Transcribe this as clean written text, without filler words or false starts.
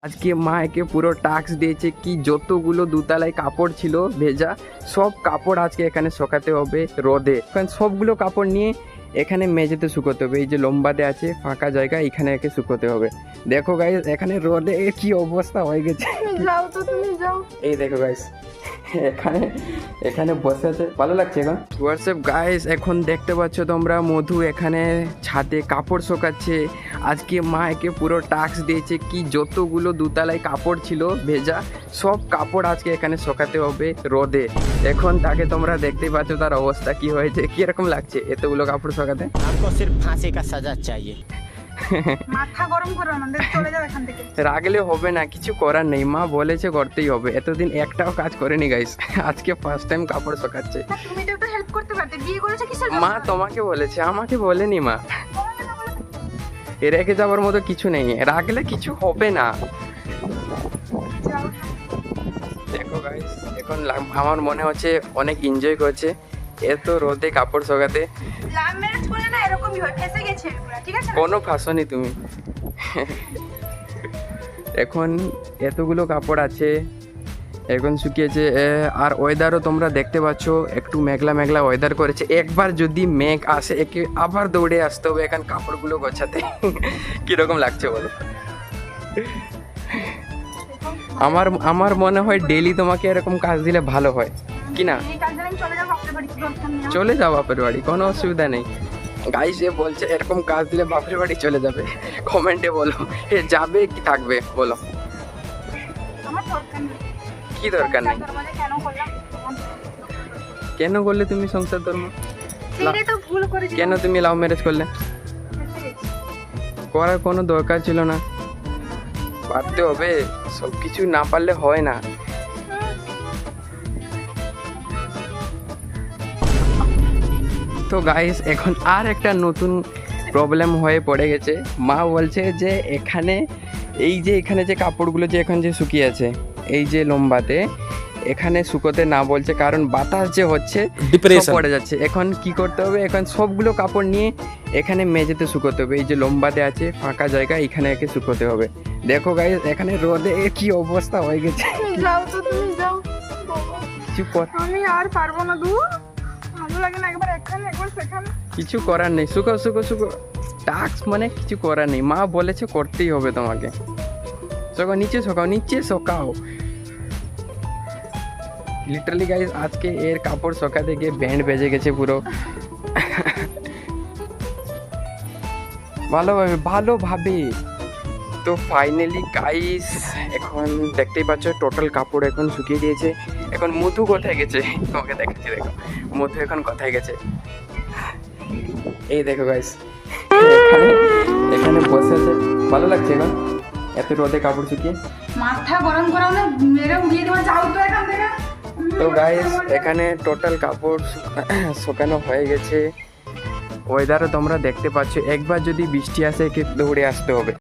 আজকে মা একে পুরো টাস্ক দিয়েছে কি যতগুলো দুতলায় কাপড় ছিল ভেজা সব কাপড় আজকে এখানে শুকাতে হবে রোদে। কারণ সবগুলো কাপড় নিয়ে এখানে মেঝেতে শুকোতে হবে। এই যে লম্বাতে আছে ফাঁকা জায়গা, এখানে একে শুকোতে হবে। দেখো গাইস এখানে রোদে কি অবস্থা হয়ে গেছে। যাও তো, তুমি যাও। এই দেখো গাইস এখানে এখানে বসে আছে, ভালো লাগছে এখন। হোয়াটসঅ্যাপ গাইস, এখন দেখতে পাচ্ছ তোমরা মধু এখানে ছাদে কাপড় শুকাচ্ছে। আজকে মা একে পুরো টাস্ক দিয়েছে কি যতগুলো দুতলায় কাপড় ছিল ভেজা সব কাপড় আজকে এখানে শুকাতে হবে রোদে। এখন তাকে তোমরা দেখতেই পাচ্ছ তার অবস্থা কি হয়েছে, কিরকম লাগছে এতগুলো কাপড় শুকাতে। आपको सिर्फ फांसी का सजा चाहिए। মাথা গরম করো না, চলে যাও এখান থেকে। রাগলে হবে না, কিছু করার নেই, মা বলেছে করতেই হবে। এতদিন একটাও কাজ করেনি গাইস, আজকে ফার্স্ট টাইম কাপড় শুকাচ্ছে। তা তুমি তো একটু হেল্প করতে পারতে, বিয়ে করেছো কিসের জন্য? মা তোমাকে বলেছে, আমাকে বলেনি মা। রেখে যাওয়ার মতো কিছু নেই, রাখলে কিছু হবে না। যাও। দেখো গাইস এখন আমার মনে হচ্ছে অনেক এনজয় করছে এত রোদে কাপড় শুকাতে। লাভ ম্যারেজ করলে না এরকমই হয়, ফেসে গেছে পুরো, ঠিক আছে না? কোনো ফাঁসনি তুমি। এখন এতগুলো কাপড় আছে এখন শুকিয়েছে। আর ওয়েদারও তোমরা দেখতে পাচ্ছ একটু মেঘলা মেঘলা ওয়েদার করেছে। একবার যদি মেঘ আসে একে আবার দৌড়ে আসতে হবে এখন কাপড়গুলো গোছাতে। কীরকম লাগছে বলো? আমার মনে হয় ডেলি তোমাকে এরকম কাজ দিলে ভালো হয় কি না? এই কাজ আমি চলে যাবো আপনার বাড়ি, কি দরকার নেই আমার। চলে যাও বাপের বাড়ি, কোনো অসুবিধা নেই। গাইস এ বলছে এরকম কাজ দিলে বাপের বাড়ি চলে যাবে। কমেন্টে বলো এ যাবে কি থাকবে বলো। আমার দরকার নেই। কি দরকার নেই? তার মানে কেন করলাম? কেন করলে তুমি সংসার ধর্ম? সেইটাই তো ভুল করেছি। কেন তুমি লাভ ম্যারেজ করলে? ফেঁসে গেছি। করার কোনো দরকার ছিল না, পারতে হবে। সব কিছু না পারলে হয় না। তো গাইস এখন আর একটা নতুন প্রবলেম হয়ে পড়ে গেছে। মা বলছে যে এখানে এই যে এখানে যে কাপড়গুলো যে এখন যে শুকিয়ে আছে এই যে লম্বাতে এখানে শুকোতে না বলছে, কারণ বাতাস যে হচ্ছে সব পড়ে যাচ্ছে। এখন কি করতে হবে, এখন সবগুলো কাপড় নিয়ে এখানে মেঝেতে শুকোতে হবে। এই যে লম্বাতে আছে ফাঁকা জায়গা, এখানে একে শুকোতে হবে। দেখো গাইস এখানে রোদে কি অবস্থা হয়ে গেছে। যাও তো, তুমি যাও। কিছু আমি আর পারবো না, দূর ভালো লাগে না, একবার এখানে একবার সেখানে। কিছু করার নেই, শুকো শুকো শুকো। টাস্ক মানে কিছু করার নেই, মা বলেছে করতেই হবে তোমাকে। শোকাও নিচে, শোকাও নিচে, শোকাও। লিটারালি গাইস আজকে এর কাপড় শোকাতে গিয়ে ব্যান্ড বেজে গেছে পুরো। ভালোভাবে। তো ফাইনালি গাইস এখন দেখতেই পাচ্ছ টোটাল কাপড় এখন শুকিয়ে দিয়েছে। এখন মধু কোথায় গেছে তোমাকে দেখাচ্ছি, দেখো মধু এখন কোথায় গেছে। এই দেখো গাইস এখানে এখানে বসে আছে, ভালো লাগছে এখন এত রোদে কাপড় শুকিয়ে। মাথা গরম করাও না, মেরে উড়িয়ে দেওয়া। যাও তো এখান থেকে। তো গাইস এখানে টোটাল কাপড় শুকানো হয়ে গেছে। ওয়েদারও তোমরা দেখতে পাচ্ছ, একবার যদি বৃষ্টি আসে একে দৌড়ে আসতে হবে।